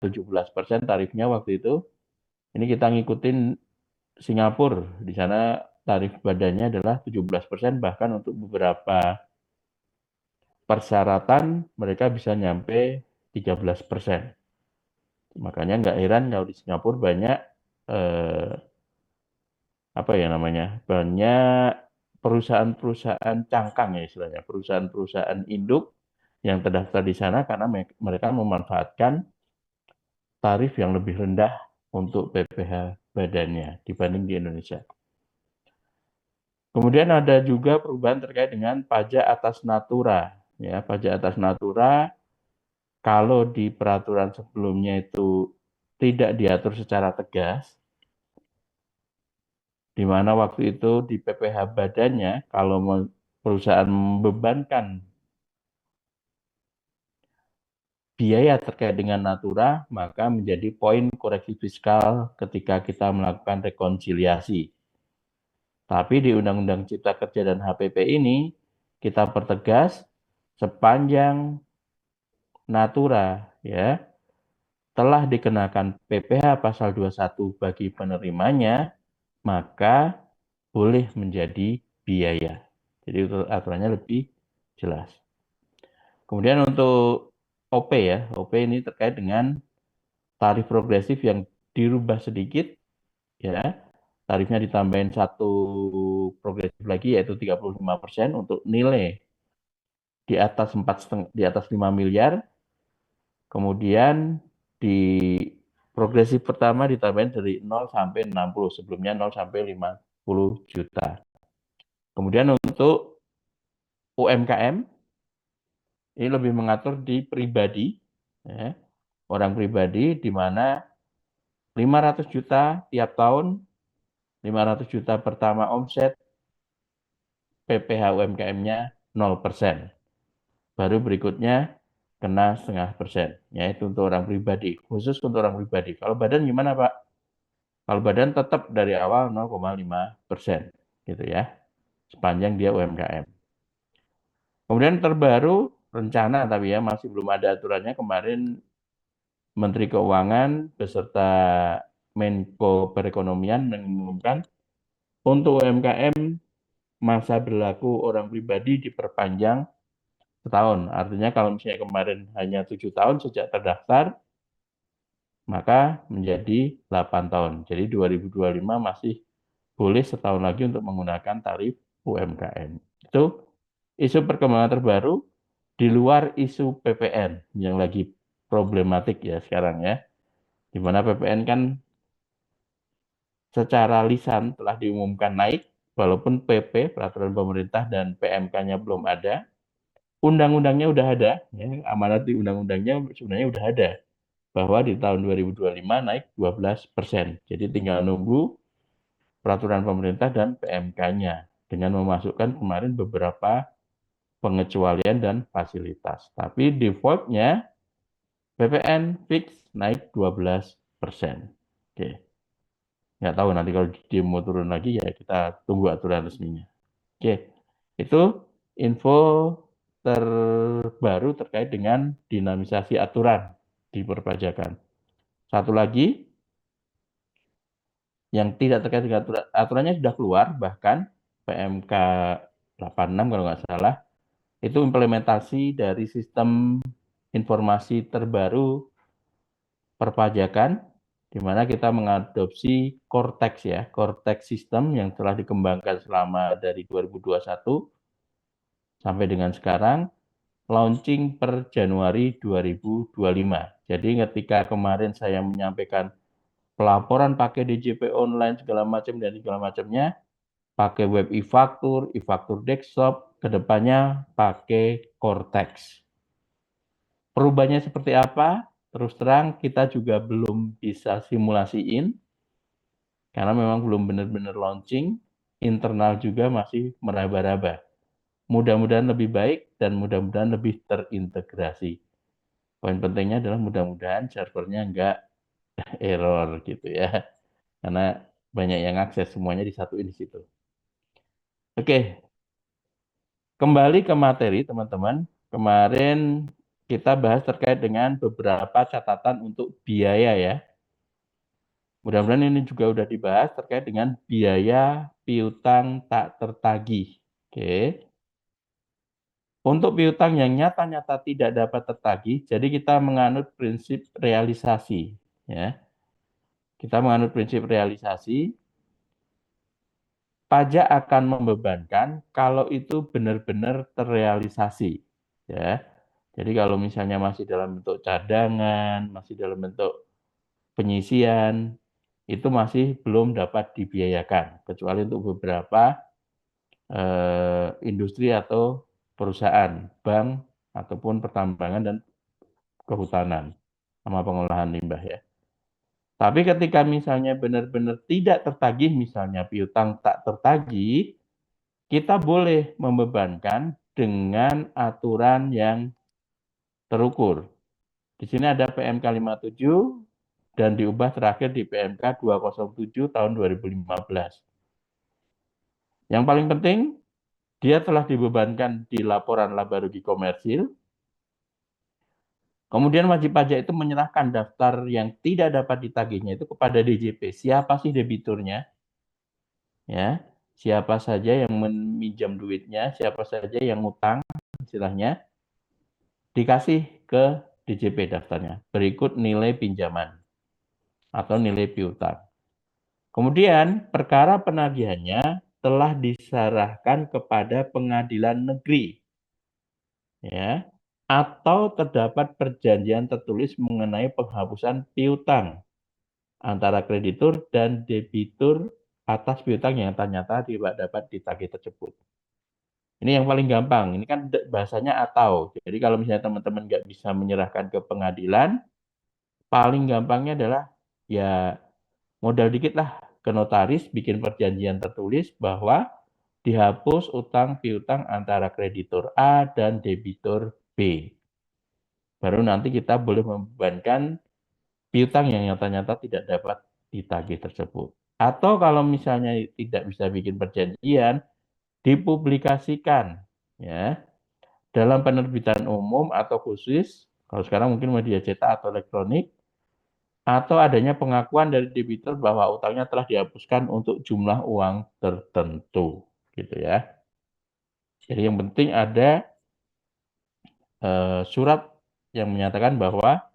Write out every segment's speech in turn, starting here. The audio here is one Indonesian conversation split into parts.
17% tarifnya waktu itu. Ini kita ngikutin Singapura, di sana tarif badannya adalah 17%, bahkan untuk beberapa persyaratan mereka bisa nyampe 13%. Makanya nggak heran kalau di Singapura banyak eh, apa ya namanya, banyak perusahaan-perusahaan cangkang ya istilahnya, perusahaan-perusahaan induk yang terdaftar di sana karena mereka memanfaatkan tarif yang lebih rendah untuk PPh badannya dibanding di Indonesia. Kemudian ada juga perubahan terkait dengan pajak atas natura. Ya, pajak atas natura kalau di peraturan sebelumnya itu tidak diatur secara tegas, di mana waktu itu di PPh badannya kalau perusahaan membebankan biaya terkait dengan natura, maka menjadi poin koreksi fiskal ketika kita melakukan rekonsiliasi. Tapi di Undang-Undang Cipta Kerja dan HPP ini kita pertegas sepanjang natura ya telah dikenakan PPh pasal 21 bagi penerimanya, maka boleh menjadi biaya. Jadi aturannya lebih jelas. Kemudian untuk OP ya, OP ini terkait dengan tarif progresif yang dirubah sedikit ya. Tarifnya ditambahin satu progresif lagi yaitu 35% untuk nilai di atas 5 miliar. Kemudian di progresif pertama ditambahin dari 0 sampai 60, sebelumnya 0 sampai 50 juta. Kemudian untuk UMKM ini lebih mengatur di pribadi, ya, orang pribadi di mana 500 juta tiap tahun, 500 juta pertama omset, PPh UMKM-nya 0%. Baru berikutnya kena 0,5%. Ya, itu untuk orang pribadi, khusus untuk orang pribadi. Kalau badan gimana, Pak? Kalau badan tetap dari awal 0,5%, gitu ya, sepanjang dia UMKM. Kemudian terbaru rencana, tapi ya masih belum ada aturannya. Kemarin Menteri Keuangan beserta Menko Perekonomian mengumumkan untuk UMKM masa berlaku orang pribadi diperpanjang setahun. Artinya kalau misalnya kemarin hanya 7 tahun sejak terdaftar, maka menjadi 8 tahun. Jadi 2025 masih boleh setahun lagi untuk menggunakan tarif UMKM. Itu isu perkembangan terbaru di luar isu PPN yang lagi problematik ya sekarang ya. Di mana PPN kan secara lisan telah diumumkan naik, walaupun PP, peraturan pemerintah dan PMK-nya belum ada. Undang-undangnya udah ada, ya, amanat di undang-undangnya sebenarnya udah ada, bahwa di tahun 2025 naik 12%. Jadi tinggal nunggu peraturan pemerintah dan PMK-nya dengan memasukkan kemarin beberapa pengecualian dan fasilitas. Tapi default-nya PPN fix naik 12%. Oke. Nggak tahu nanti kalau dia mau turun lagi ya kita tunggu aturan resminya. Oke. Itu info terbaru terkait dengan dinamisasi aturan di perpajakan. Satu lagi yang tidak terkait dengan aturannya sudah keluar, bahkan PMK 86 kalau nggak salah, itu implementasi dari sistem informasi terbaru perpajakan, di mana kita mengadopsi Cortex ya, Cortex System yang telah dikembangkan selama dari 2021 sampai dengan sekarang, launching per Januari 2025. Jadi ketika kemarin saya menyampaikan pelaporan pakai DJP online segala macam dan segala macamnya, pakai web e-faktur, e-faktur desktop, kedepannya pakai Cortex. Perubahannya seperti apa? Terus terang kita juga belum bisa simulasiin, karena memang belum benar-benar launching, internal juga masih meraba-raba. Mudah-mudahan lebih baik dan mudah-mudahan lebih terintegrasi. Poin pentingnya adalah mudah-mudahan servernya nggak error gitu ya. Karena banyak yang akses semuanya disatuin di situ. Oke, kembali ke materi teman-teman. Kemarin kita bahas terkait dengan beberapa catatan untuk biaya ya. Mudah-mudahan ini juga sudah dibahas terkait dengan biaya piutang tak tertagih. Oke. Untuk piutang yang nyata-nyata tidak dapat tertagih, jadi kita menganut prinsip realisasi. Ya. Kita menganut prinsip realisasi, pajak akan membebankan kalau itu benar-benar terrealisasi. Ya. Jadi kalau misalnya masih dalam bentuk cadangan, masih dalam bentuk penyisian, itu masih belum dapat dibiayakan, kecuali untuk beberapa industri atau perusahaan, bank, ataupun pertambangan dan kehutanan, sama pengolahan limbah ya. Tapi ketika misalnya benar-benar tidak tertagih, misalnya piutang tak tertagih, kita boleh membebankan dengan aturan yang terukur. Di sini ada PMK 57 dan diubah terakhir di PMK 207 tahun 2015. Yang paling penting, dia telah dibebankan di laporan laba rugi komersil. Kemudian wajib pajak itu menyerahkan daftar yang tidak dapat ditagihnya itu kepada DJP. Siapa sih debiturnya? Ya, siapa saja yang meminjam duitnya, siapa saja yang ngutang, istilahnya dikasih ke DJP daftarnya. Berikut nilai pinjaman atau nilai piutang. Kemudian perkara penagihannya telah diserahkan kepada pengadilan negeri, ya, atau terdapat perjanjian tertulis mengenai penghapusan piutang antara kreditur dan debitur atas piutang yang ternyata tidak dapat ditagih tersebut. Ini yang paling gampang. Ini kan bahasanya atau. Jadi kalau misalnya teman-teman nggak bisa menyerahkan ke pengadilan, paling gampangnya adalah ya modal dikit lah ke notaris, bikin perjanjian tertulis bahwa dihapus utang piutang antara kreditur A dan debitur B. Baru nanti kita boleh membebankan piutang yang nyata-nyata tidak dapat ditagih tersebut. Atau kalau misalnya tidak bisa bikin perjanjian, dipublikasikan ya dalam penerbitan umum atau khusus, kalau sekarang mungkin media cetak atau elektronik, atau adanya pengakuan dari debitur bahwa utangnya telah dihapuskan untuk jumlah uang tertentu, gitu ya. Jadi yang penting ada surat yang menyatakan bahwa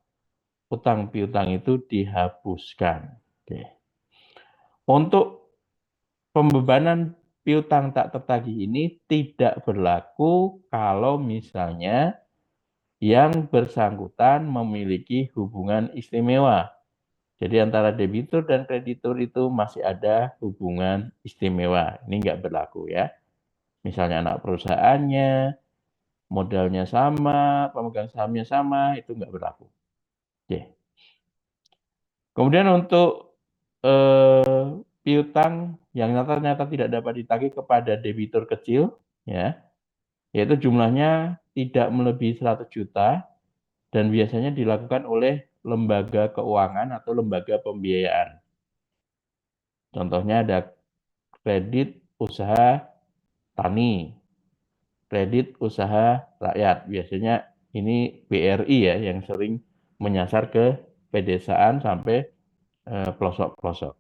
utang piutang itu dihapuskan. Oke. Untuk pembebanan piutang tak tertagih ini tidak berlaku kalau misalnya yang bersangkutan memiliki hubungan istimewa. Jadi antara debitur dan kreditur itu masih ada hubungan istimewa. Ini nggak berlaku ya. Misalnya anak perusahaannya, modalnya sama, pemegang sahamnya sama, itu nggak berlaku. Oke. Kemudian untuk piutang yang nyata-nyata tidak dapat ditagih kepada debitur kecil, ya, yaitu jumlahnya tidak melebihi 100 juta dan biasanya dilakukan oleh lembaga keuangan atau lembaga pembiayaan. Contohnya ada kredit usaha tani, kredit usaha rakyat. Biasanya ini BRI ya yang sering menyasar ke pedesaan sampai pelosok-pelosok.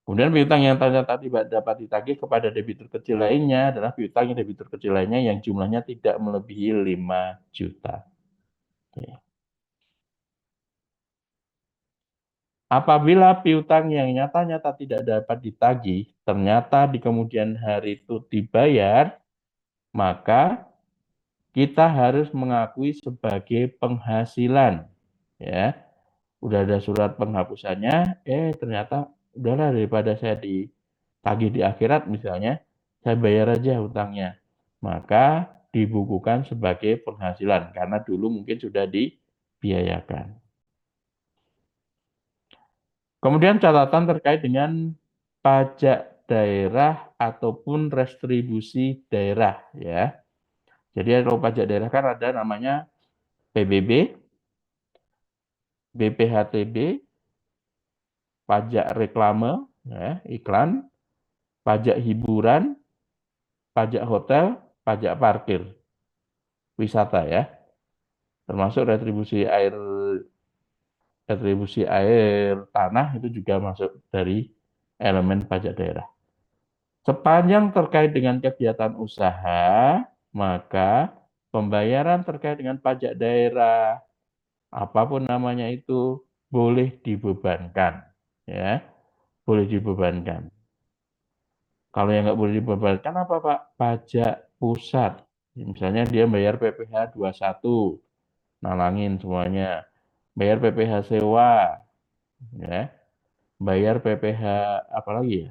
Kemudian piutang yang ternyata tidak dapat ditagih kepada debitur kecil lainnya adalah piutang yang debitur kecil lainnya yang jumlahnya tidak melebihi 5 juta. Oke. Apabila piutang yang nyata-nyata tidak dapat ditagih, ternyata di kemudian hari itu dibayar, maka kita harus mengakui sebagai penghasilan. Ya, udah ada surat penghapusannya, ternyata udahlah daripada saya ditagih di akhirat misalnya, saya bayar aja hutangnya. Maka dibukukan sebagai penghasilan karena dulu mungkin sudah dibiayakan. Kemudian catatan terkait dengan pajak daerah ataupun restribusi daerah ya. Jadi kalau pajak daerah kan ada namanya PBB, BPHTB, pajak reklame, ya, iklan, pajak hiburan, pajak hotel, pajak parkir. wisata ya, termasuk retribusi air tanah itu juga masuk dari elemen pajak daerah. Sepanjang terkait dengan kegiatan usaha, maka pembayaran terkait dengan pajak daerah, apapun namanya itu, boleh dibebankan. Ya, boleh dibebankan. Kalau yang nggak boleh dibebankan apa Pak? Pajak pusat. Misalnya dia bayar PPh 21, nalangin semuanya. Bayar PPh sewa, ya. Bayar PPh apa lagi ya?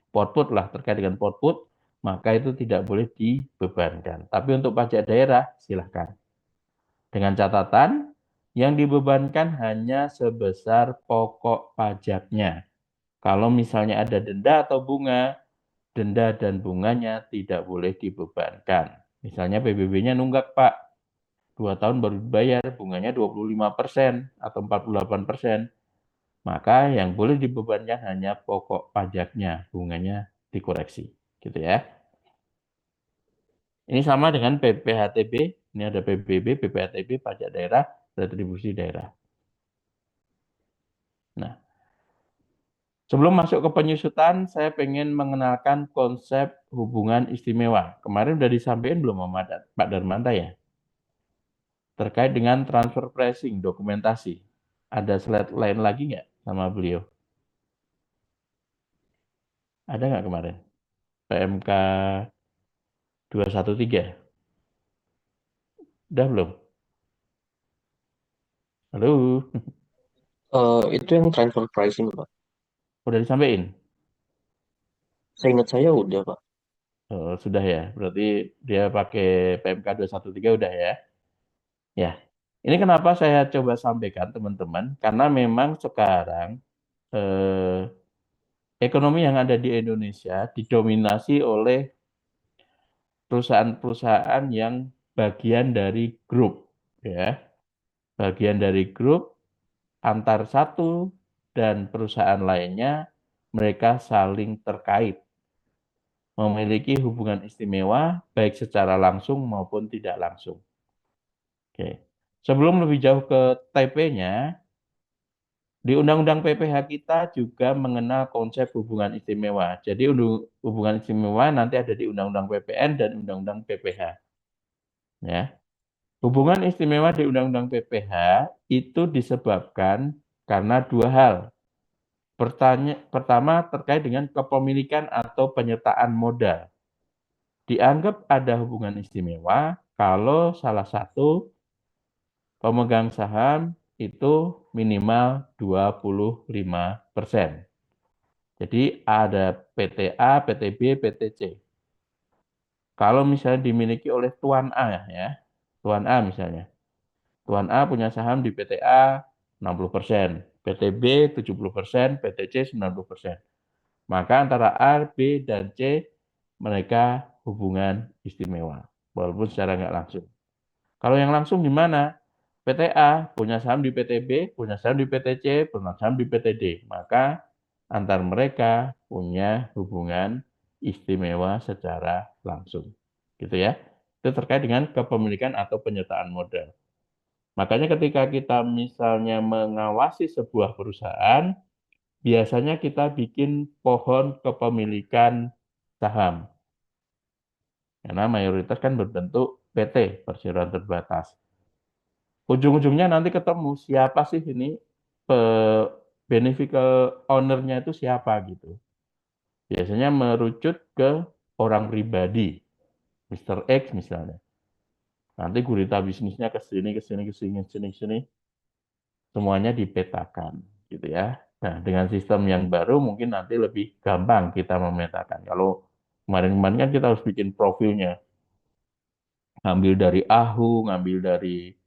Potput lah, terkait dengan potput, maka itu tidak boleh dibebankan. Tapi untuk pajak daerah, silahkan. Dengan catatan, yang dibebankan hanya sebesar pokok pajaknya. Kalau misalnya ada denda atau bunga, denda dan bunganya tidak boleh dibebankan. Misalnya PBB-nya nunggak, Pak. 2 tahun baru dibayar, bunganya 25% atau 48%. Maka yang boleh dibebankan hanya pokok pajaknya, bunganya dikoreksi. Gitu ya. Ini sama dengan PPHTB, ini ada PBB, PPHTB, pajak daerah, retribusi daerah. Nah, sebelum masuk ke penyusutan, saya pengen mengenalkan konsep hubungan istimewa. Kemarin udah disampaikan belum sama Pak Darmanta ya? Terkait dengan transfer pricing, dokumentasi. Ada slide lain lagi nggak sama beliau? Ada nggak kemarin? PMK 213? Udah belum? Halo? Itu yang transfer pricing, Pak. Udah disampaikan? Saya ingat saya udah, Pak. Oh, sudah ya, berarti dia pakai PMK 213 udah ya. Ya, ini kenapa saya coba sampaikan teman-teman, karena memang sekarang ekonomi yang ada di Indonesia didominasi oleh perusahaan-perusahaan yang bagian dari grup, ya. Bagian dari grup antar satu dan perusahaan lainnya, mereka saling terkait, memiliki hubungan istimewa baik secara langsung maupun tidak langsung. Oke. Sebelum lebih jauh ke TP-nya, di Undang-Undang PPh kita juga mengenal konsep hubungan istimewa. Jadi hubungan istimewa nanti ada di Undang-Undang PPN dan Undang-Undang PPh. Ya. Hubungan istimewa di Undang-Undang PPh itu disebabkan karena dua hal. Pertama terkait dengan kepemilikan atau penyertaan modal. Dianggap ada hubungan istimewa kalau salah satu pemegang saham itu minimal 25%. Jadi ada PTA, PTB, PTC. Kalau misalnya dimiliki oleh Tuan A ya, Tuan A misalnya. Tuan A punya saham di PTA 60%, PTB 70%, PTC 90%. Maka antara A, B, dan C mereka hubungan istimewa, walaupun secara nggak langsung. Kalau yang langsung gimana? PTA punya saham di PTB, punya saham di PTC, punya saham di PTD. Maka antar mereka punya hubungan istimewa secara langsung. Gitu ya. Itu terkait dengan kepemilikan atau penyertaan modal. Makanya ketika kita misalnya mengawasi sebuah perusahaan, biasanya kita bikin pohon kepemilikan saham. Karena mayoritas kan berbentuk PT, perseroan terbatas. Ujung-ujungnya nanti ketemu siapa sih ini beneficial owner-nya itu siapa gitu. Biasanya merucut ke orang pribadi, Mr. X misalnya. Nanti gurita bisnisnya ke sini, ke sini, ke sini, ke sini, ke sini, semuanya dipetakan gitu ya. Nah, dengan sistem yang baru mungkin nanti lebih gampang kita memetakan. Kalau kemarin-kemarin kan kita harus bikin profilnya, ngambil dari AHU, ngambil dari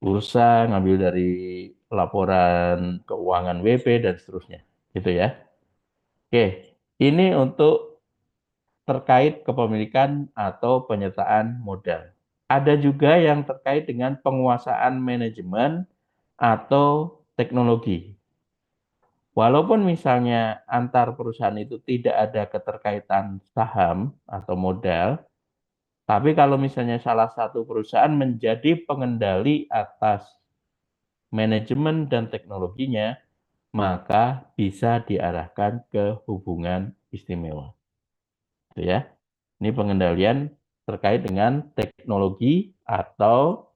bursa, ngambil dari laporan keuangan WP dan seterusnya. Gitu ya. Oke, ini untuk terkait kepemilikan atau penyertaan modal. Ada juga yang terkait dengan penguasaan manajemen atau teknologi. Walaupun misalnya antar perusahaan itu tidak ada keterkaitan saham atau modal, Tapi kalau misalnya salah satu perusahaan menjadi pengendali atas manajemen dan teknologinya, maka bisa diarahkan ke hubungan istimewa. Itu ya. Ini pengendalian terkait dengan teknologi atau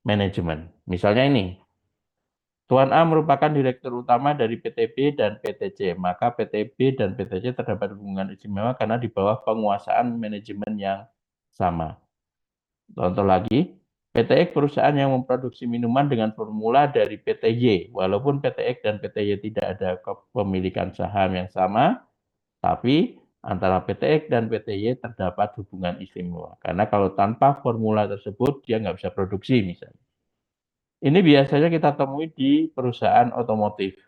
manajemen. Misalnya ini, Tuan A merupakan direktur utama dari PT B dan PT C, maka PT B dan PT C terdapat hubungan istimewa karena di bawah penguasaan manajemen yang sama. Contoh lagi, PT X perusahaan yang memproduksi minuman dengan formula dari PT Y. Walaupun PT X dan PT Y tidak ada kepemilikan saham yang sama, tapi antara PT X dan PT Y terdapat hubungan istimewa. Karena kalau tanpa formula tersebut, dia nggak bisa produksi misalnya. Ini biasanya kita temui di perusahaan otomotif.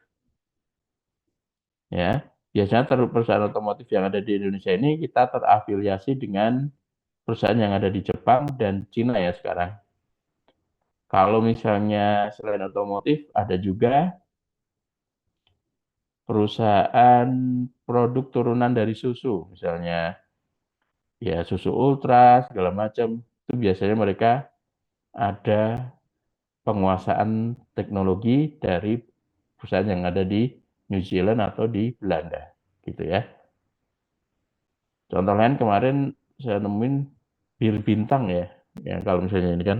Ya, biasanya perusahaan otomotif yang ada di Indonesia ini kita terafiliasi dengan perusahaan yang ada di Jepang dan Cina ya sekarang. Kalau misalnya selain otomotif, ada juga perusahaan produk turunan dari susu, misalnya ya susu ultra segala macam. Itu biasanya mereka ada penguasaan teknologi dari perusahaan yang ada di New Zealand atau di Belanda, gitu ya. Contoh lain kemarin saya nemuin bir bintang ya. Ya kalau misalnya ini kan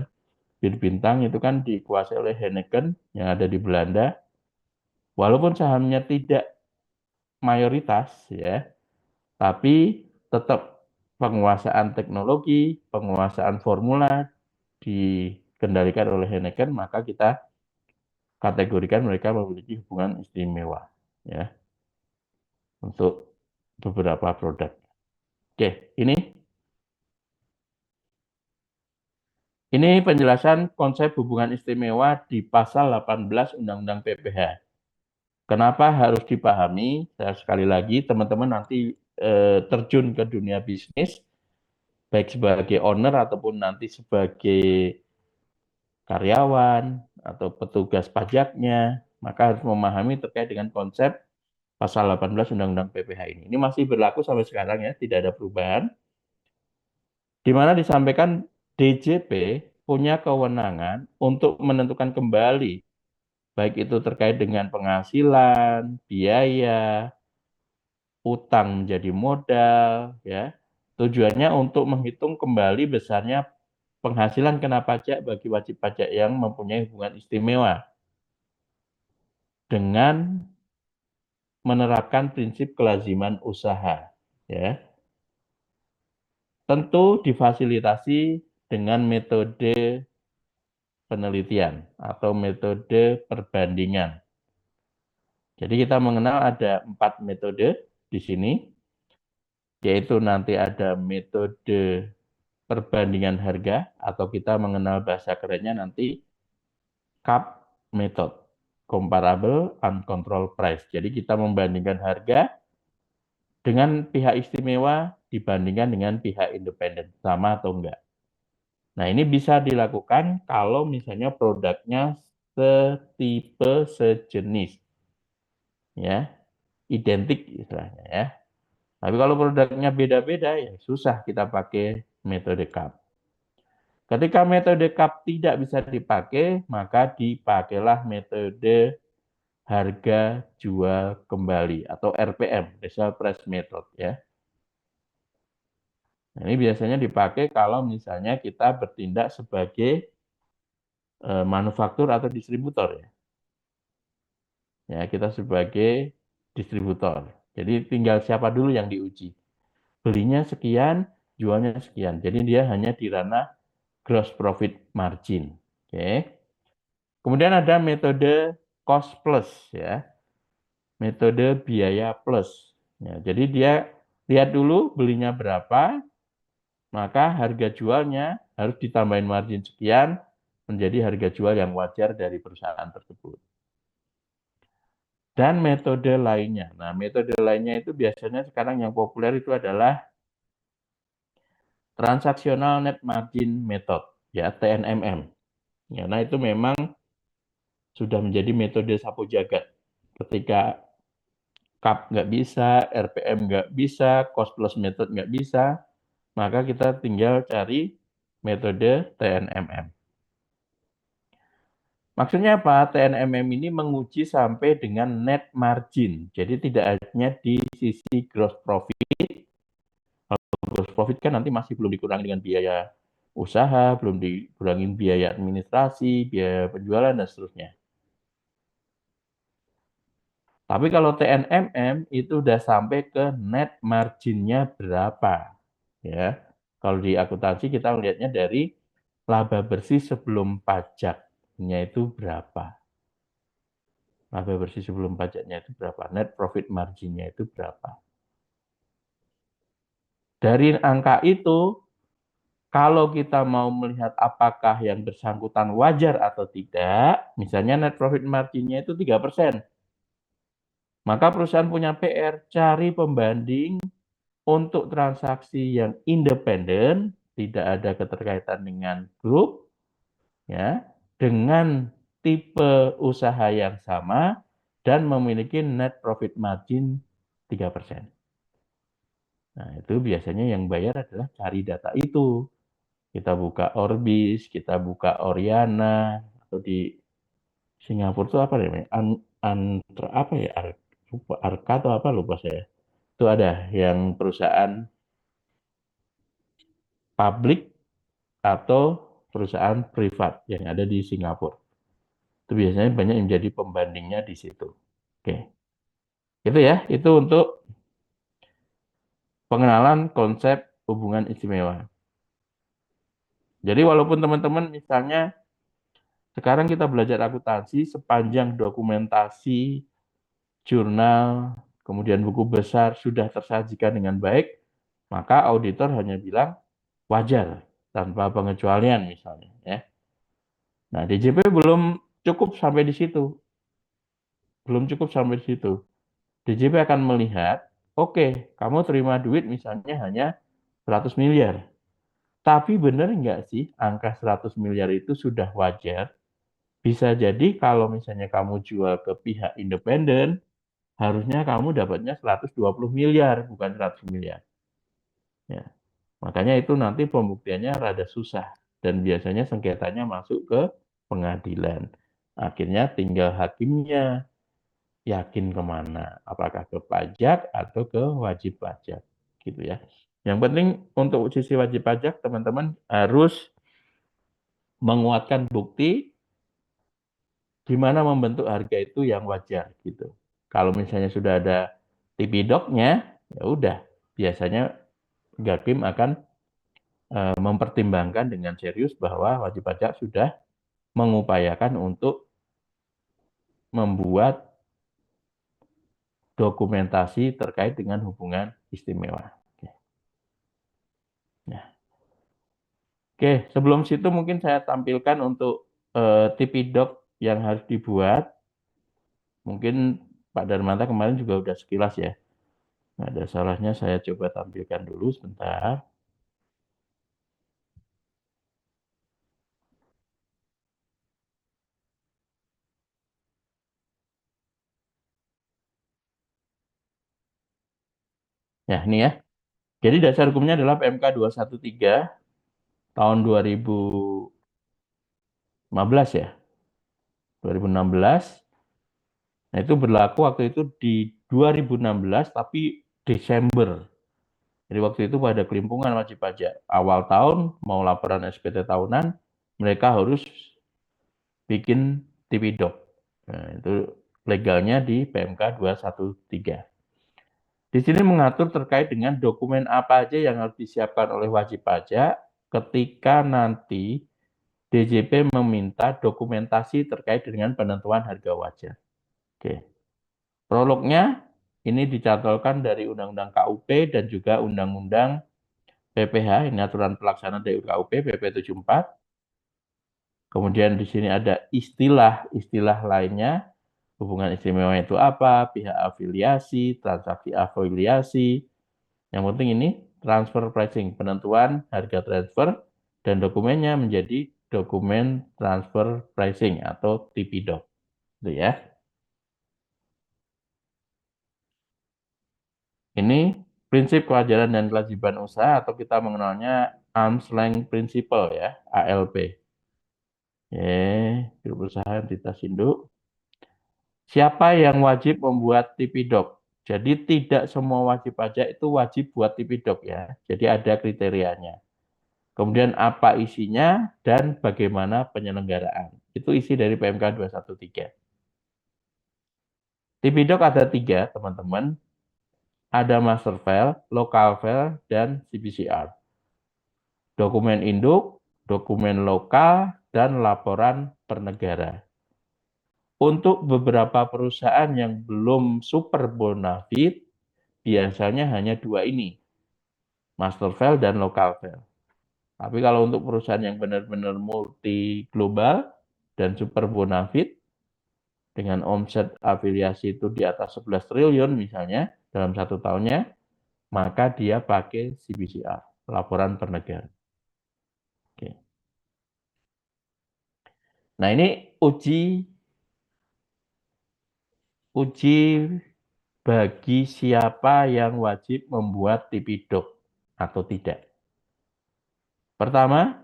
bir bintang itu kan dikuasai oleh Heineken yang ada di Belanda. Walaupun sahamnya tidak mayoritas ya, tapi tetap penguasaan teknologi, penguasaan formula dikendalikan oleh Heineken, maka kita kategorikan mereka memiliki hubungan istimewa ya untuk beberapa produk. Oke, ini penjelasan konsep hubungan istimewa di pasal 18 Undang-Undang PPH. Kenapa harus dipahami? Saya sekali lagi, teman-teman nanti terjun ke dunia bisnis, baik sebagai owner ataupun nanti sebagai karyawan atau petugas pajaknya, maka harus memahami terkait dengan konsep pasal 18 Undang-Undang PPH ini. Ini masih berlaku sampai sekarang ya, tidak ada perubahan. Di mana disampaikan DJP punya kewenangan untuk menentukan kembali, baik itu terkait dengan penghasilan, biaya, utang menjadi modal, ya. Tujuannya untuk menghitung kembali besarnya penghasilan kena pajak bagi wajib pajak yang mempunyai hubungan istimewa dengan menerapkan prinsip kelaziman usaha, ya. Tentu difasilitasi dengan metode penelitian atau metode perbandingan. Jadi kita mengenal ada 4 metode di sini, yaitu nanti ada metode perbandingan harga atau kita mengenal bahasa kerennya nanti CUP method, comparable uncontrolled price. Jadi kita membandingkan harga dengan pihak istimewa dibandingkan dengan pihak independen, sama atau enggak. Nah, ini bisa dilakukan kalau misalnya produknya setipe, sejenis, ya, identik istilahnya ya. Tapi kalau produknya beda-beda, ya susah kita pakai metode CUP. Ketika metode CUP tidak bisa dipakai, maka dipakailah metode harga jual kembali atau RPM, Resale Price Method ya. Nah, ini biasanya dipakai kalau misalnya kita bertindak sebagai manufaktur atau distributor ya. Ya, kita sebagai distributor. Jadi tinggal siapa dulu yang diuji. Belinya sekian, jualnya sekian. Jadi dia hanya di ranah gross profit margin. Oke. Kemudian ada metode cost plus ya. Metode biaya plus. Ya, jadi dia lihat dulu belinya berapa, maka harga jualnya harus ditambahin margin sekian menjadi harga jual yang wajar dari perusahaan tersebut. Dan metode lainnya. Nah, metode lainnya itu biasanya sekarang yang populer itu adalah Transactional Net Margin Method, ya TNMM. Ya, nah itu memang sudah menjadi metode sapu jagat. Ketika CUP nggak bisa, RPM nggak bisa, cost plus method nggak bisa, maka kita tinggal cari metode TNMM. Maksudnya apa? TNMM ini menguji sampai dengan net margin. Jadi tidak hanya di sisi gross profit. Gross profit kan nanti masih belum dikurangi dengan biaya usaha, belum dikurangi biaya administrasi, biaya penjualan, dan seterusnya. Tapi kalau TNMM itu udah sampai ke net marginnya berapa. Ya, kalau di akuntansi kita melihatnya dari laba bersih sebelum pajaknya itu berapa. Laba bersih sebelum pajaknya itu berapa. Net profit marginnya itu berapa. Dari angka itu, kalau kita mau melihat apakah yang bersangkutan wajar atau tidak, misalnya net profit marginnya itu 3%, maka perusahaan punya PR, cari pembanding untuk transaksi yang independen, tidak ada keterkaitan dengan grup, ya, dengan tipe usaha yang sama dan memiliki net profit margin 3%. Nah, itu biasanya yang bayar adalah cari data itu. Kita buka Orbis, kita buka Oriana, atau di Singapura itu apa namanya? Apa ya? Arka atau apa lupa saya. Itu ada yang perusahaan publik atau perusahaan privat yang ada di Singapura. Itu biasanya banyak yang jadi pembandingnya di situ. Oke. Itu ya, itu untuk pengenalan konsep hubungan istimewa. Jadi walaupun teman-teman misalnya sekarang kita belajar akuntansi sepanjang dokumentasi, jurnal, kemudian buku besar sudah tersajikan dengan baik, maka auditor hanya bilang wajar tanpa pengecualian misalnya, ya. Nah, DJP belum cukup sampai di situ. Belum cukup sampai di situ. DJP akan melihat, oke, kamu terima duit misalnya hanya 100 miliar. Tapi benar nggak sih angka 100 miliar itu sudah wajar? Bisa jadi kalau misalnya kamu jual ke pihak independen, harusnya kamu dapatnya 120 miliar, bukan 100 miliar. Ya. Makanya itu nanti pembuktiannya rada susah. Dan biasanya sengketanya masuk ke pengadilan. Akhirnya tinggal hakimnya yakin kemana. Apakah ke pajak atau ke wajib pajak. Gitu ya. Yang penting untuk sisi wajib pajak, teman-teman harus menguatkan bukti di mana membentuk harga itu yang wajar gitu. Kalau misalnya sudah ada tipidoknya, ya udah biasanya Gakim akan mempertimbangkan dengan serius bahwa wajib pajak sudah mengupayakan untuk membuat dokumentasi terkait dengan hubungan istimewa. Nah, oke, sebelum situ mungkin saya tampilkan untuk tipidok yang harus dibuat. Mungkin Pak Darmanta kemarin juga udah sekilas ya. Nggak ada salahnya saya coba tampilkan dulu sebentar. Ya, ini ya. Jadi dasar hukumnya adalah PMK 213 tahun 2015 ya. 2016. Nah, itu berlaku waktu itu di 2016 tapi Desember. Jadi waktu itu pada kelimpungan wajib pajak. Awal tahun mau laporan SPT tahunan, mereka harus bikin Tipidok. Nah, itu legalnya di PMK 213. Di sini mengatur terkait dengan dokumen apa aja yang harus disiapkan oleh wajib pajak ketika nanti DJP meminta dokumentasi terkait dengan penentuan harga wajar. Oke. Prolognya ini dicatolkan dari Undang-Undang KUP dan juga Undang-Undang PPH, ini aturan pelaksana dari KUP PP 74. Kemudian di sini ada istilah-istilah lainnya. Hubungan istimewa itu apa? Pihak afiliasi, transaksi afiliasi. Yang penting ini transfer pricing, penentuan harga transfer dan dokumennya menjadi dokumen transfer pricing atau TPDoc. Itu ya. Ini prinsip kewajaran dan kewajiban usaha atau kita mengenalnya arm's length principle ya, ALP. Grup usaha entitas induk. Siapa yang wajib membuat Tipidok? Jadi tidak semua wajib pajak itu wajib buat Tipidok ya. Jadi ada kriterianya. Kemudian apa isinya dan bagaimana penyelenggaraan. Itu isi dari PMK 213. Tipidok ada 3, teman-teman. Ada master file, local file, dan CPCR. Dokumen induk, dokumen lokal, dan laporan per negara. Untuk beberapa perusahaan yang belum super bonafit, biasanya hanya 2 ini, master file dan local file. Tapi kalau untuk perusahaan yang benar-benar multi global dan super bonafit, dengan omset afiliasi itu di atas 11 triliun misalnya dalam 1 tahunnya, maka dia pakai CBCR, laporan per negara. Oke. Nah ini uji bagi siapa yang wajib membuat Tipidok atau tidak. Pertama,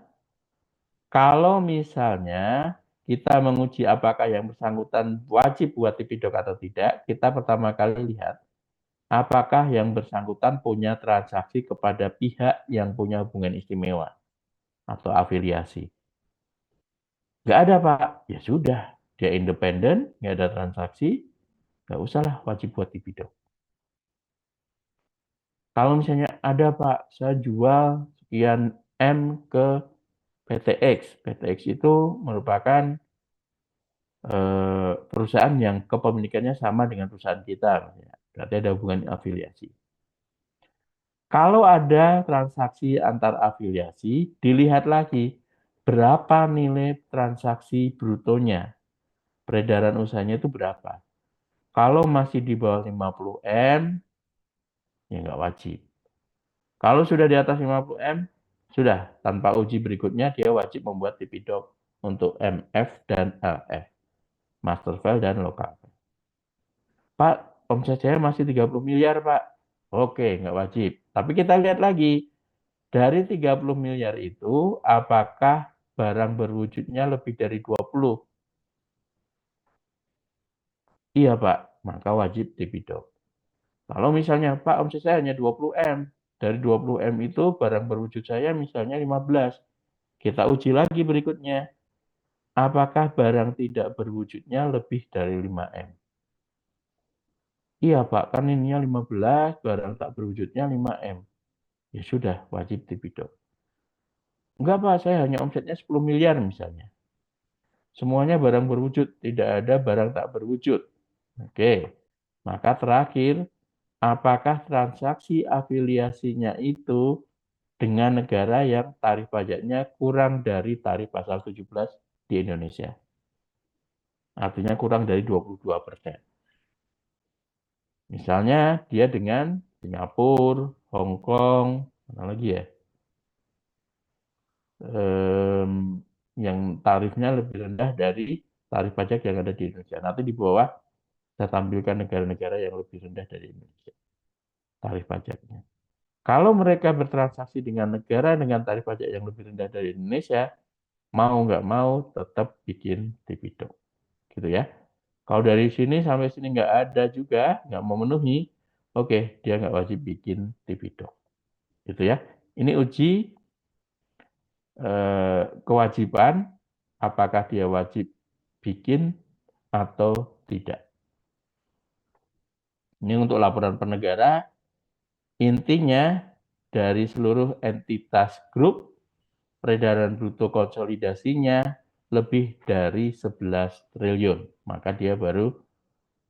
kalau misalnya kita menguji apakah yang bersangkutan wajib buat Tipidok atau tidak, kita pertama kali lihat apakah yang bersangkutan punya transaksi kepada pihak yang punya hubungan istimewa atau afiliasi. Nggak ada, Pak. Ya sudah, dia independen, nggak ada transaksi, nggak usahlah wajib buat Tipidok. Kalau misalnya ada, Pak, saya jual sekian M ke PTX. PTX itu merupakan perusahaan yang kepemilikannya sama dengan perusahaan kita. Berarti ada hubungan afiliasi. Kalau ada transaksi antar afiliasi, dilihat lagi berapa nilai transaksi brutonya. Peredaran usahanya itu berapa. Kalau masih di bawah 50 M, ya nggak wajib. Kalau sudah di atas 50 M, sudah tanpa uji berikutnya dia wajib membuat Tipidok untuk MF dan LF, master file dan local. Pak, omset saya masih 30 miliar, Pak. Oke, nggak wajib. Tapi kita lihat lagi, dari 30 miliar itu, apakah barang berwujudnya lebih dari 20? Iya, Pak. Maka wajib Tipidok. Kalau misalnya, Pak, omset saya hanya 20 M. Dari 20 M itu barang berwujud saya misalnya 15. Kita uji lagi berikutnya. Apakah barang tidak berwujudnya lebih dari 5 M? Iya, Pak. Kan ininya 15, barang tak berwujudnya 5 M. Ya sudah, wajib Tipidok. Enggak, Pak. Saya hanya omsetnya 10 miliar misalnya. Semuanya barang berwujud, tidak ada barang tak berwujud. Oke. Maka terakhir, apakah transaksi afiliasinya itu dengan negara yang tarif pajaknya kurang dari tarif pasal 17 di Indonesia. Artinya kurang dari 22%. Misalnya dia dengan Singapura, Hong Kong, mana lagi ya? Yang tarifnya lebih rendah dari tarif pajak yang ada di Indonesia. Nanti di bawah saya tampilkan negara-negara yang lebih rendah dari Indonesia tarif pajaknya. Kalau mereka bertransaksi dengan negara dengan tarif pajak yang lebih rendah dari Indonesia, mau nggak mau tetap bikin Tipidok. Gitu ya. Kalau dari sini sampai sini nggak ada juga, nggak memenuhi, oke, dia nggak wajib bikin Tipidok. Gitu ya. Ini uji kewajiban, apakah dia wajib bikin atau tidak. Ini untuk laporan per negara, intinya dari seluruh entitas grup, peredaran bruto konsolidasinya lebih dari 11 triliun. Maka dia baru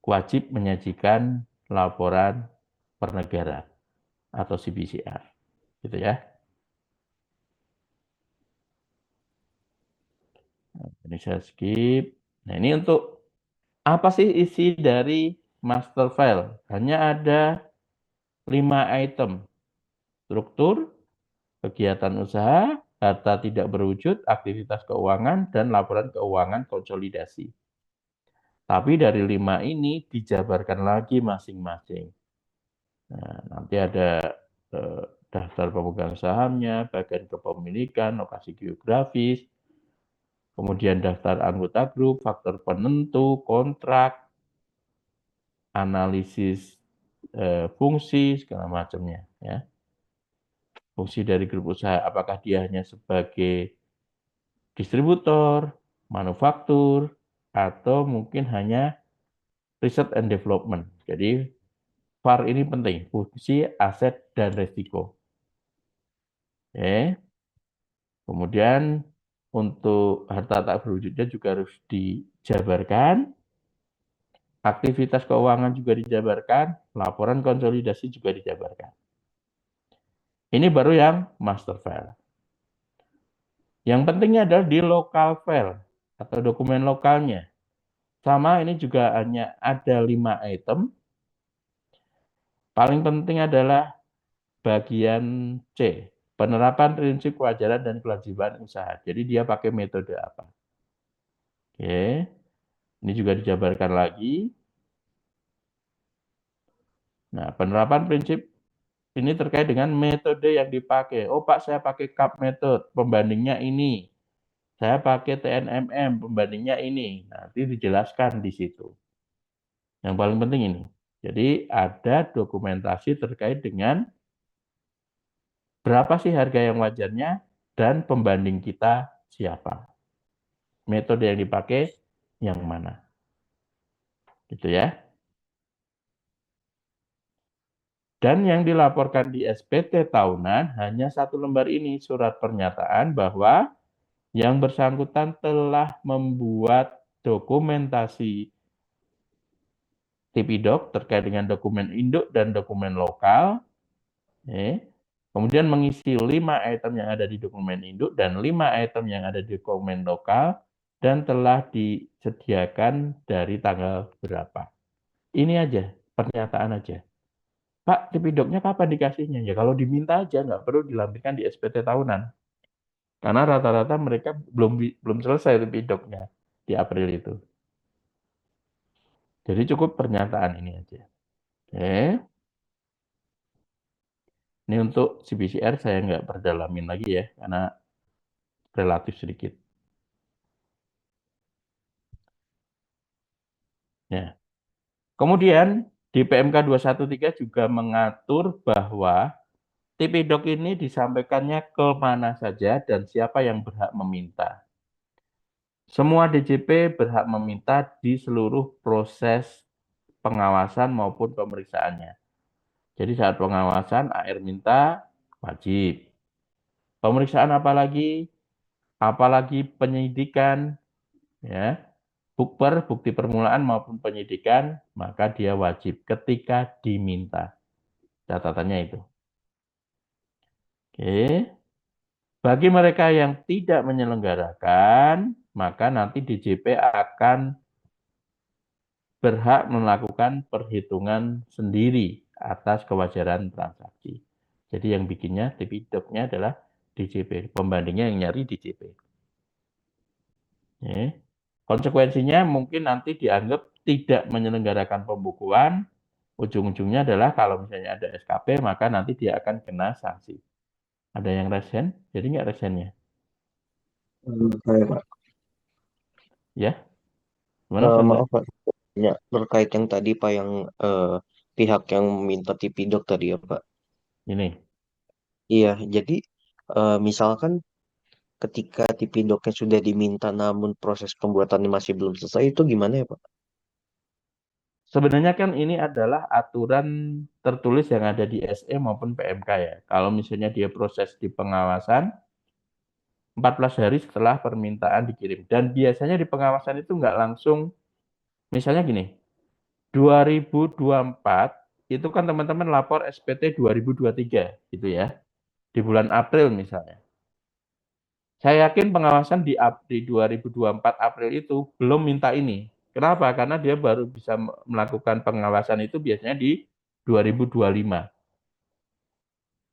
wajib menyajikan laporan per negara atau CBCR. Gitu ya. Nah, ini saya skip. Nah, ini untuk apa sih isi dari master file? Hanya ada 5 item. Struktur, kegiatan usaha, harta tidak berwujud, aktivitas keuangan, dan laporan keuangan konsolidasi. Tapi dari 5 ini dijabarkan lagi masing-masing. Nah, nanti ada daftar pemegang sahamnya, bagian kepemilikan, lokasi geografis, kemudian daftar anggota grup, faktor penentu, kontrak, analisis fungsi, segala macamnya. Ya. Fungsi dari grup usaha, apakah dia hanya sebagai distributor, manufaktur, atau mungkin hanya research and development. Jadi VAR ini penting, fungsi, aset, dan resiko. Oke. Kemudian untuk harta tak berwujudnya juga harus dijabarkan, aktivitas keuangan juga dijabarkan, laporan konsolidasi juga dijabarkan. Ini baru yang master file. Yang pentingnya adalah di local file atau dokumen lokalnya. Sama ini juga hanya ada 5 item. Paling penting adalah bagian C, penerapan prinsip kewajaran dan kewajiban usaha. Jadi dia pakai metode apa? Oke, ini juga dijabarkan lagi. Nah, penerapan prinsip ini terkait dengan metode yang dipakai. Oh Pak, saya pakai CAP method, pembandingnya ini. Saya pakai TNMM, pembandingnya ini. Nanti dijelaskan di situ. Yang paling penting ini. Jadi ada dokumentasi terkait dengan berapa sih harga yang wajarnya dan pembanding kita siapa. Metode yang dipakai yang mana. Gitu ya. Dan yang dilaporkan di SPT tahunan hanya 1 lembar ini, surat pernyataan bahwa yang bersangkutan telah membuat dokumentasi Tipidok terkait dengan dokumen induk dan dokumen lokal, kemudian mengisi 5 item yang ada di dokumen induk dan 5 item yang ada di dokumen lokal, dan telah disediakan dari tanggal berapa. Ini aja, pernyataan aja. Pak, Tipidoknya kapan dikasihnya? Ya kalau diminta aja, nggak perlu dilampirkan di SPT tahunan. Karena rata-rata mereka belum selesai Tipidoknya di April itu. Jadi cukup pernyataan ini aja. Oke. Ini untuk CBCR saya nggak perdalamin lagi ya, karena relatif sedikit. Ya. Kemudian di PMK 213 juga mengatur bahwa Tipidok ini disampaikannya ke mana saja dan siapa yang berhak meminta. Semua DJP berhak meminta di seluruh proses pengawasan maupun pemeriksaannya. Jadi saat pengawasan AR minta wajib. Pemeriksaan apalagi penyidikan, ya, bukper, bukti permulaan maupun penyidikan, maka dia wajib ketika diminta. Catatannya itu. Oke. Bagi mereka yang tidak menyelenggarakan, maka nanti DJP akan berhak melakukan perhitungan sendiri atas kewajaran transaksi. Jadi yang bikinnya Tipidoknya adalah DJP, pembandingnya yang nyari DJP. Ya. Konsekuensinya mungkin nanti dianggap tidak menyelenggarakan pembukuan, ujung-ujungnya adalah kalau misalnya ada SKP, maka nanti dia akan kena sanksi. Ada yang resen? Jadi nggak resennya? Saya, Pak. Ya, gimana Ustaz? Maaf Pak, ya, terkait yang tadi Pak yang eh, pihak yang meminta Tipidok tadi ya Pak. Ini. Iya, jadi misalkan ketika Tipidoknya sudah diminta namun proses pembuatannya masih belum selesai itu gimana ya Pak? Sebenarnya kan ini adalah aturan tertulis yang ada di SE maupun PMK ya. Kalau misalnya dia proses di pengawasan, 14 hari setelah permintaan dikirim. Dan biasanya di pengawasan itu nggak langsung, misalnya gini, 2024 itu kan teman-teman lapor SPT 2023 gitu ya, di bulan April misalnya. Saya yakin pengawasan di 2024 April itu belum minta ini. Kenapa? Karena dia baru bisa melakukan pengawasan itu biasanya di 2025.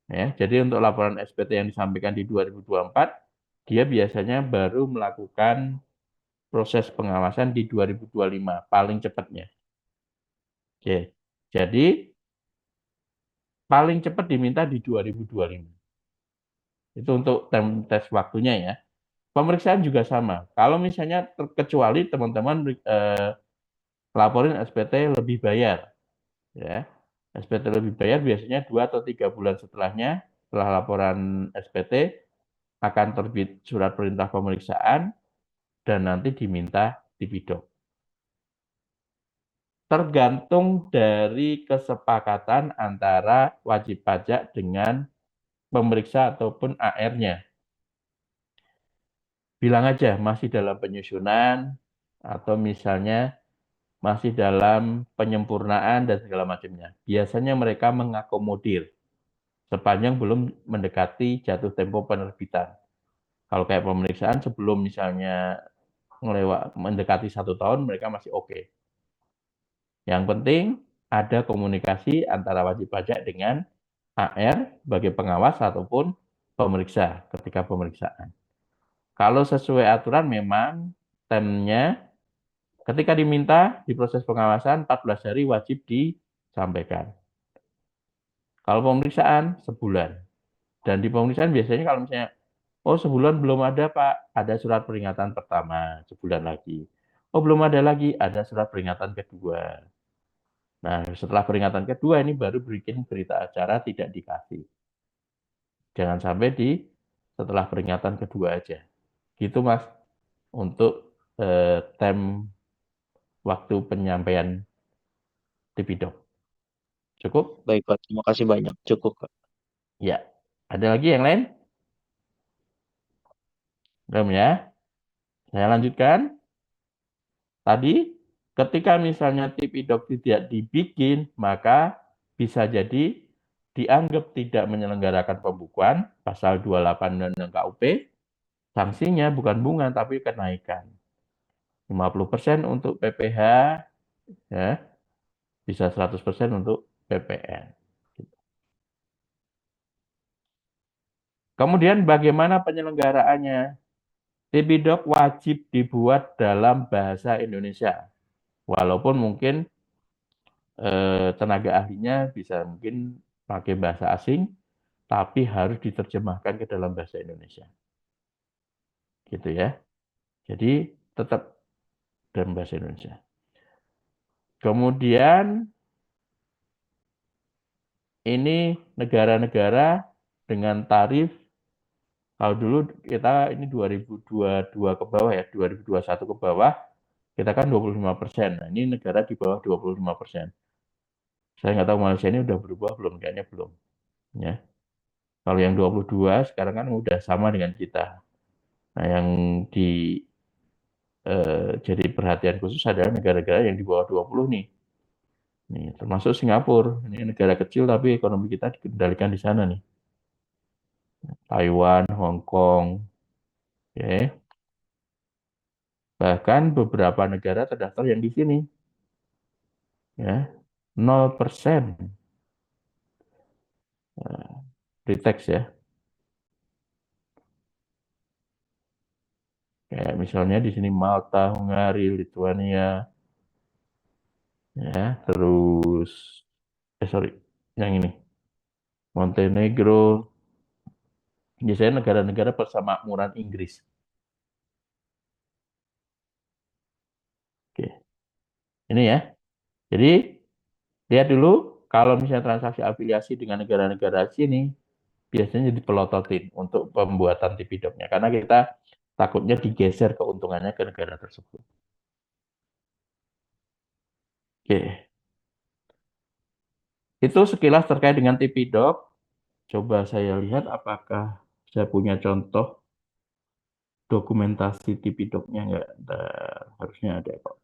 Ya, jadi untuk laporan SPT yang disampaikan di 2024, dia biasanya baru melakukan proses pengawasan di 2025, paling cepatnya. Oke. Jadi paling cepat diminta di 2025. Itu untuk tes waktunya ya. Pemeriksaan juga sama. Kalau misalnya terkecuali teman-teman laporin SPT lebih bayar, ya. SPT lebih bayar biasanya 2 atau 3 bulan setelahnya, setelah laporan SPT akan terbit surat perintah pemeriksaan dan nanti diminta Tipidok. Tergantung dari kesepakatan antara wajib pajak dengan pemeriksa ataupun AR-nya. Bilang aja masih dalam penyusunan atau misalnya masih dalam penyempurnaan dan segala macamnya. Biasanya mereka mengakomodir sepanjang belum mendekati jatuh tempo penerbitan. Kalau kayak pemeriksaan sebelum misalnya mendekati 1 tahun, mereka masih oke. Yang penting ada komunikasi antara wajib pajak dengan AR sebagai pengawas ataupun pemeriksa ketika pemeriksaan. Kalau sesuai aturan memang temnya ketika diminta di proses pengawasan 14 hari wajib disampaikan. Kalau pemeriksaan sebulan. Dan di pemeriksaan biasanya kalau misalnya, oh sebulan belum ada Pak, ada surat peringatan pertama, sebulan lagi. Oh belum ada lagi, ada surat peringatan kedua. Nah setelah peringatan kedua ini baru bikin berita acara tidak dikasih. Jangan sampai setelah peringatan kedua aja. Gitu Mas, untuk tem waktu penyampaian Tipidok. Cukup? Baik, Pak. Terima kasih banyak. Cukup, Pak. Ya. Ada lagi yang lain? Belum ya? Saya lanjutkan. Tadi, ketika misalnya Tipidok tidak dibikin, maka bisa jadi dianggap tidak menyelenggarakan pembukuan, pasal 28 Undang-Undang KUP, sanksinya bukan bunga, tapi kenaikan. 50% untuk PPh, ya, bisa 100% untuk PPN. Kemudian bagaimana penyelenggaraannya? Tipidok wajib dibuat dalam bahasa Indonesia. Walaupun mungkin tenaga ahlinya bisa mungkin pakai bahasa asing, tapi harus diterjemahkan ke dalam bahasa Indonesia. Gitu ya. Jadi tetap dalam bahasa Indonesia. Kemudian ini negara-negara dengan tarif, kalau dulu kita ini 2022 ke bawah ya, 2021 ke bawah, kita kan 25%. Nah, ini negara di bawah 25%. Saya nggak tahu Malaysia ini udah berubah belum, kayaknya belum. Ya. Kalau yang 22 sekarang kan udah sama dengan kita. Nah, yang jadi perhatian khusus adalah negara-negara yang di bawah 20 nih. Nih, termasuk Singapura. Ini negara kecil tapi ekonomi kita dikendalikan di sana nih. Taiwan, Hong Kong, oke. Bahkan beberapa negara terdaftar yang di sini, ya, 0% free tax ya. Kayak misalnya di sini Malta, Hungari, Lithuania, ya, terus sorry, yang ini Montenegro, biasanya negara-negara persemakmuran Inggris. Oke, ini ya. Jadi lihat dulu kalau misalnya transaksi afiliasi dengan negara-negara sini biasanya dipelototin untuk pembuatan Tipidoknya karena kita takutnya digeser keuntungannya ke negara tersebut. Oke, itu sekilas terkait dengan Tipidok. Coba saya lihat apakah saya punya contoh dokumentasi Tipidoknya nggak? Harusnya ada kok.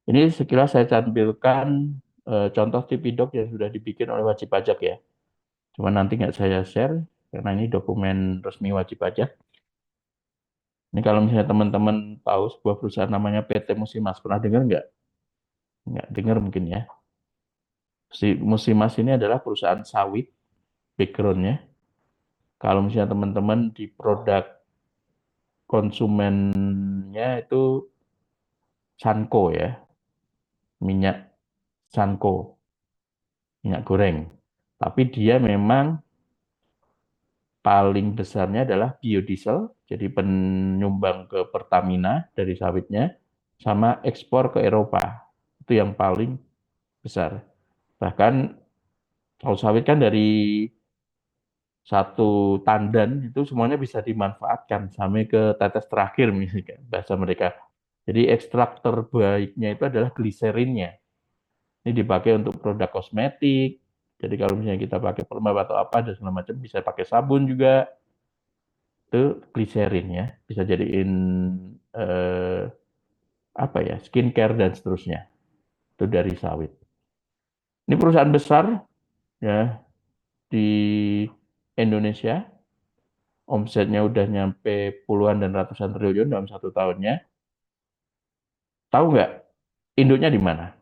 Ini sekilas saya tampilkan contoh Tipidok yang sudah dibikin oleh wajib pajak ya. Cuma nanti nggak saya share karena ini dokumen resmi wajib pajak. Ini kalau misalnya teman-teman tahu sebuah perusahaan namanya PT Musimas, pernah dengar nggak? Nggak dengar mungkin ya. Si Musimas ini adalah perusahaan sawit backgroundnya. Kalau misalnya teman-teman di produk konsumennya itu Sanko ya, minyak Sanko, minyak goreng. Tapi dia memang paling besarnya adalah biodiesel, jadi penyumbang ke Pertamina dari sawitnya, sama ekspor ke Eropa. Itu yang paling besar. Bahkan kalau sawit kan dari satu tandan itu semuanya bisa dimanfaatkan sampai ke tetes terakhir misalnya bahasa mereka. Jadi ekstrak terbaiknya itu adalah gliserinnya. Ini dipakai untuk produk kosmetik. Jadi kalau misalnya kita pakai permak atau apa dan segala macam bisa pakai sabun juga. Itu gliserin ya. Bisa jadiin eh, apa ya, skincare dan seterusnya. Itu dari sawit. Ini perusahaan besar ya di Indonesia. Omsetnya udah nyampe puluhan dan ratusan triliun dalam satu tahunnya. Tahu nggak induknya di mana?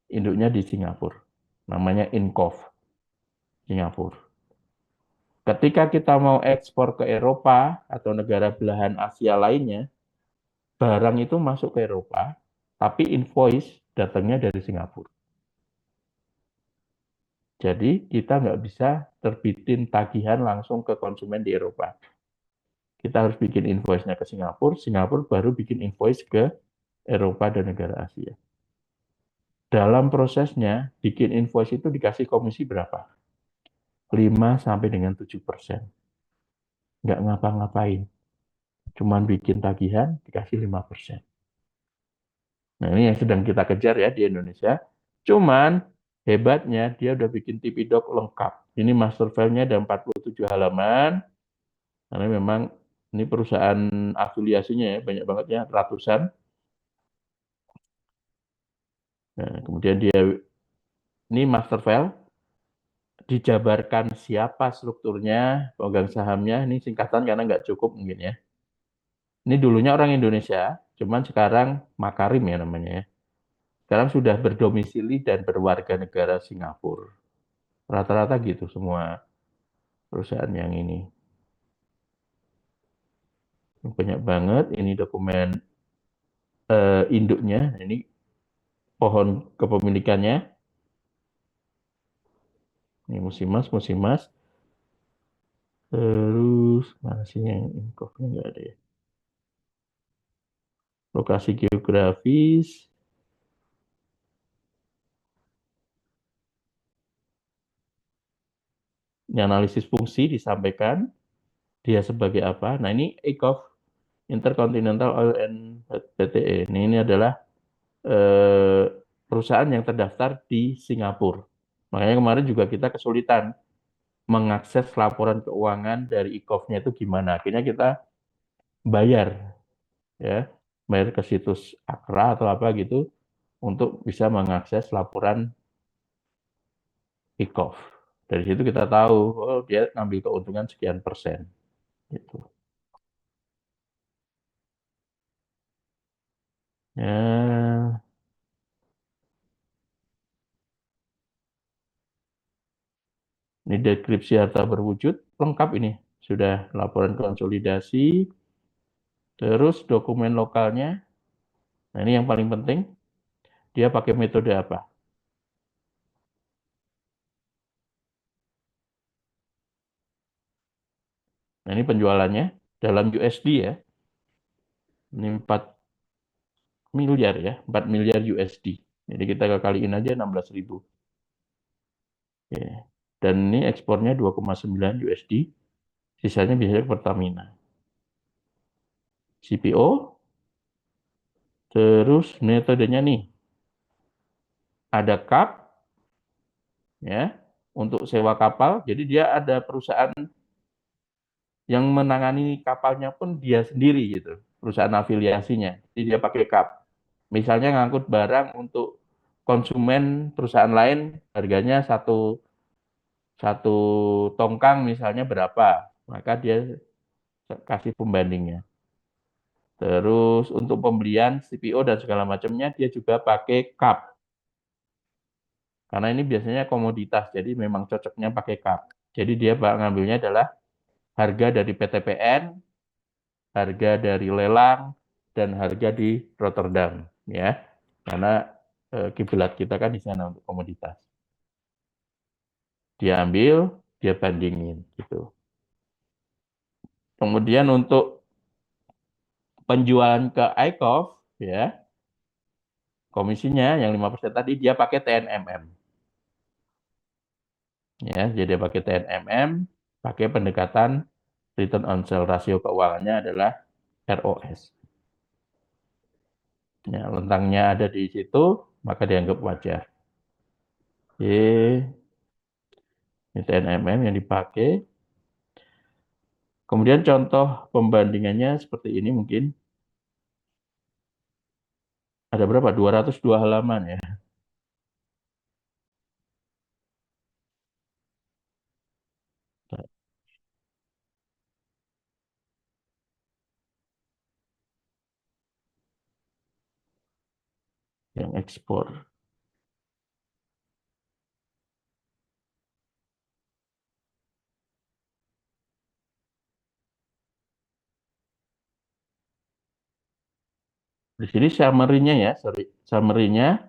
Induknya di Singapura. Namanya Incoff, Singapura. Ketika kita mau ekspor ke Eropa atau negara belahan Asia lainnya, barang itu masuk ke Eropa, tapi invoice datangnya dari Singapura. Jadi kita nggak bisa terbitin tagihan langsung ke konsumen di Eropa. Kita harus bikin invoice-nya ke Singapura, Singapura baru bikin invoice ke Eropa dan negara Asia. Dalam prosesnya, bikin invoice itu dikasih komisi berapa? 5-7%. Nggak ngapa-ngapain. Cuman bikin tagihan, dikasih 5%. Nah, ini yang sedang kita kejar ya di Indonesia. Cuman, hebatnya dia udah bikin Tipidok lengkap. Ini master file-nya ada 47 halaman. Karena memang ini perusahaan afiliasinya ya, banyak banget ya, ratusan. Nah, kemudian dia, ini master file, dijabarkan siapa strukturnya, pemegang sahamnya, ini singkatan karena nggak cukup mungkin ya. Ini dulunya orang Indonesia, cuman sekarang Makarim ya namanya ya. Sekarang sudah berdomisili dan berwarga negara Singapura. Rata-rata gitu semua perusahaan yang ini. Banyak banget, ini dokumen induknya, ini pohon kepemilikannya. Ini musimas, musimas. Terus, mana sih yang info-nya nggak ada ya. Lokasi geografis, ini analisis fungsi disampaikan, dia sebagai apa. Nah ini ICOF, Intercontinental Oil and PTE. Ini adalah eh, perusahaan yang terdaftar di Singapura. Makanya kemarin juga kita kesulitan mengakses laporan keuangan dari ICOF-nya itu gimana. Akhirnya kita bayar ya, bayar ke situs Akra atau apa gitu untuk bisa mengakses laporan ICOF. Dari situ kita tahu, oh dia ngambil keuntungan sekian persen. Gitu. Ya, ini deskripsi harta berwujud lengkap ini. Sudah laporan konsolidasi, terus dokumen lokalnya. Nah ini yang paling penting, dia pakai metode apa? Nah ini penjualannya dalam USD ya. Ini 4 miliar ya, 4 miliar USD. Jadi kita kaliin aja 16.000. Ya. Dan ini ekspornya 2,9 USD, sisanya biasanya ke Pertamina. CPO, terus metodenya nih, ada CAP, ya, untuk sewa kapal. Jadi dia ada perusahaan yang menangani kapalnya pun dia sendiri gitu, perusahaan afiliasinya. Jadi dia pakai CAP. Misalnya ngangkut barang untuk konsumen perusahaan lain, harganya satu tongkang misalnya berapa, maka dia kasih pembandingnya. Terus untuk pembelian CPO dan segala macamnya dia juga pakai cup. Karena ini biasanya komoditas, jadi memang cocoknya pakai cup. Jadi dia ngambilnya adalah harga dari PTPN, harga dari lelang, dan harga di Rotterdam, ya. Karena kiblat kita kan di sana untuk komoditas. Dia ambil, dia bandingin, gitu. Kemudian untuk penjualan ke ICOF, ya, komisinya yang 5% tadi dia pakai TNMM. Ya, jadi dia pakai TNMM, pakai pendekatan return on sale rasio keuangannya adalah ROS. Ya, lentangnya ada di situ, maka dianggap wajar. Oke, ini TNMM yang dipakai. Kemudian contoh pembandingannya seperti ini mungkin. Ada berapa? 202 halaman ya. Yang ekspor. Di sini summary-nya ya, sorry. Summary-nya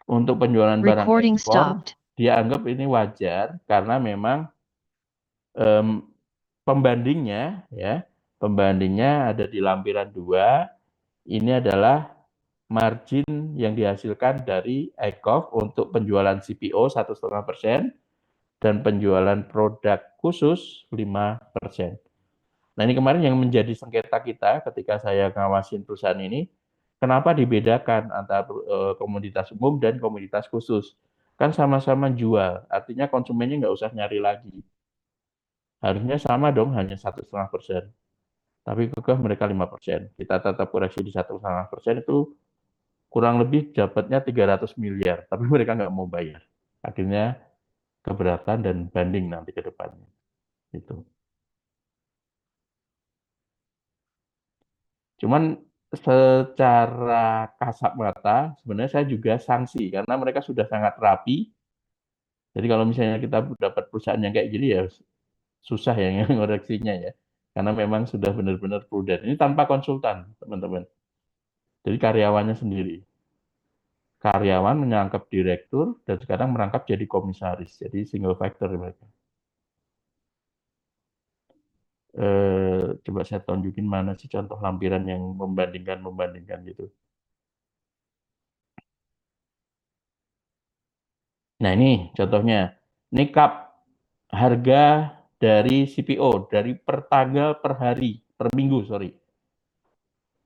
untuk penjualan barang Recording ekspor, stopped. dia anggap ini wajar karena memang em, pembandingnya ya, pembandingnya ada di lampiran 2. Ini adalah margin yang dihasilkan dari ECOF untuk penjualan CPO 1,5% dan penjualan produk khusus 5%. Nah, ini kemarin yang menjadi sengketa kita ketika saya ngawasin perusahaan ini, kenapa dibedakan antara komoditas umum dan komoditas khusus? Kan sama-sama jual, artinya konsumennya nggak usah nyari lagi. Harusnya sama dong, hanya 1,5%. Tapi kekeh mereka 5%. Kita tetap koreksi di 1,5% itu kurang lebih dapatnya 300 miliar, tapi mereka nggak mau bayar. Akhirnya keberatan dan banding nanti ke depannya. Itu. Cuman secara kasat mata sebenarnya saya juga sanksi karena mereka sudah sangat rapi. Jadi kalau misalnya kita dapat perusahaan yang kayak gini ya susah ya ngoreksinya ya. Karena memang sudah benar-benar prudent. Ini tanpa konsultan, teman-teman. Jadi karyawannya sendiri. Karyawan menyangkap direktur dan sekarang merangkap jadi komisaris. Jadi single factor mereka. Coba saya tunjukin mana sih contoh lampiran yang membandingkan gitu. Nah ini contohnya. Ini cup harga dari CPO dari per tanggal per hari per minggu sorry.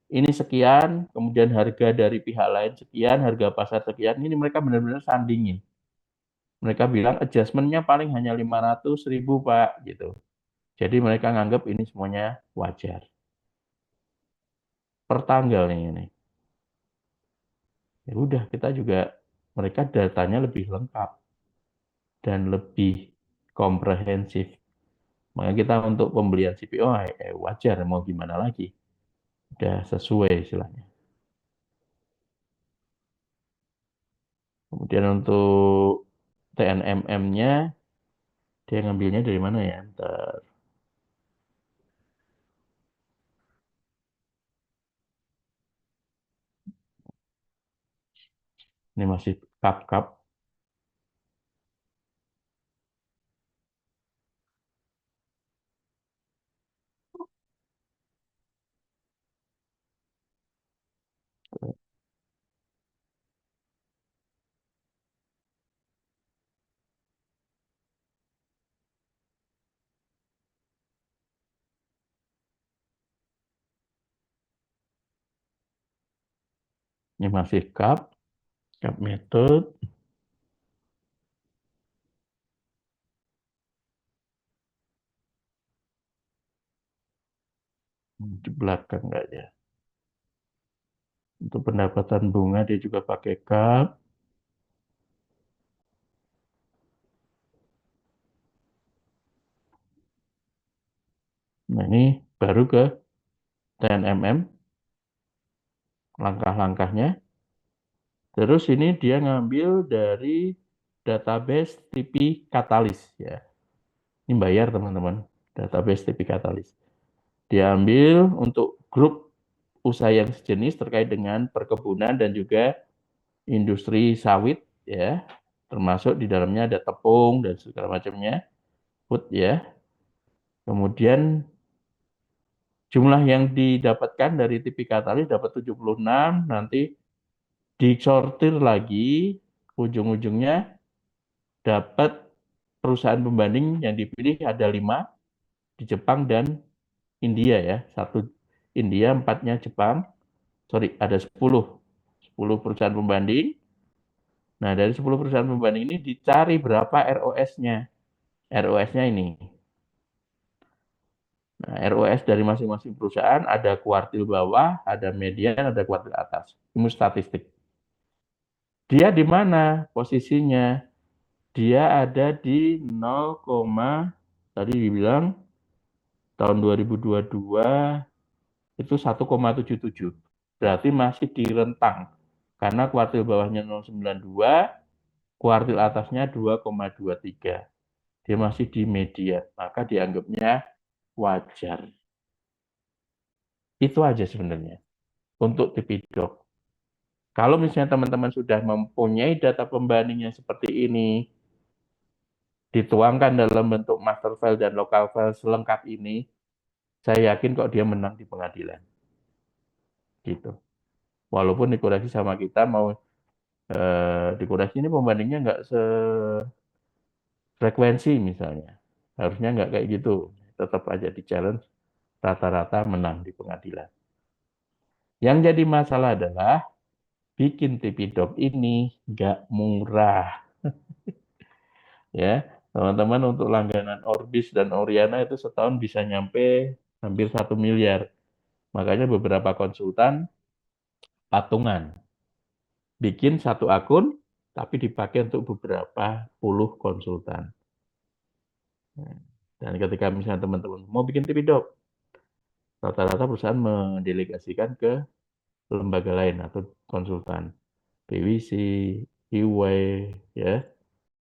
Ini sekian, kemudian harga dari pihak lain sekian, harga pasar sekian. Ini mereka benar-benar sandingin. Mereka bilang adjustmentnya paling hanya 500.000 Pak gitu. Jadi mereka nganggap ini semuanya wajar. Per tanggal nih ini. Ya udah kita juga mereka datanya lebih lengkap dan lebih komprehensif. Maka kita untuk pembelian CPO wajar mau gimana lagi. Udah sesuai istilahnya. Kemudian untuk TNMM-nya dia ngambilnya dari mana ya? Ntar. Ini masih cup-cup. Ini masih cup method. Di belakang enggak ya? Untuk pendapatan bunga dia juga pakai CAP. Nah, ini baru ke TNMM, langkah-langkahnya. Terus ini dia ngambil dari database TV Katalis ya. Ini bayar teman-teman, database TV Katalis. Dia ambil untuk grup usaha yang sejenis terkait dengan perkebunan dan juga industri sawit ya. Termasuk di dalamnya ada tepung dan segala macamnya, food ya. Kemudian jumlah yang didapatkan dari TV Katalis dapat 76, nanti disortir lagi, ujung-ujungnya dapat perusahaan pembanding yang dipilih ada 5 di Jepang dan India ya. Satu India, 4-nya Jepang. Sorry, ada 10 perusahaan pembanding. Nah, dari 10 perusahaan pembanding ini dicari berapa ROS-nya. ROS-nya ini. Nah, ROS dari masing-masing perusahaan ada kuartil bawah, ada median, ada kuartil atas. Ini statistik. Dia di mana posisinya? Dia ada di 0, tadi dibilang tahun 2022 itu 1,77. Berarti masih di rentang. Karena kuartil bawahnya 0,92, kuartil atasnya 2,23. Dia masih di median, maka dianggapnya wajar. Itu aja sebenarnya untuk Tipidok. Kalau misalnya teman-teman sudah mempunyai data pembandingnya seperti ini, dituangkan dalam bentuk master file dan local file selengkap ini, saya yakin kok dia menang di pengadilan. Gitu. Walaupun dikoreksi sama kita mau dikoreksi ini pembandingnya nggak sefrekuensi misalnya. Harusnya nggak kayak gitu. Tetap aja di challenge, rata-rata menang di pengadilan. Yang jadi masalah adalah bikin Tipidok ini nggak murah. Ya, teman-teman untuk langganan Orbis dan Oriana itu setahun bisa nyampe hampir 1 miliar. Makanya beberapa konsultan patungan. Bikin satu akun, tapi dipakai untuk beberapa puluh konsultan. Dan ketika misalnya teman-teman mau bikin Tipidok, rata-rata perusahaan mendelegasikan ke lembaga lain atau konsultan. PwC, EY, ya.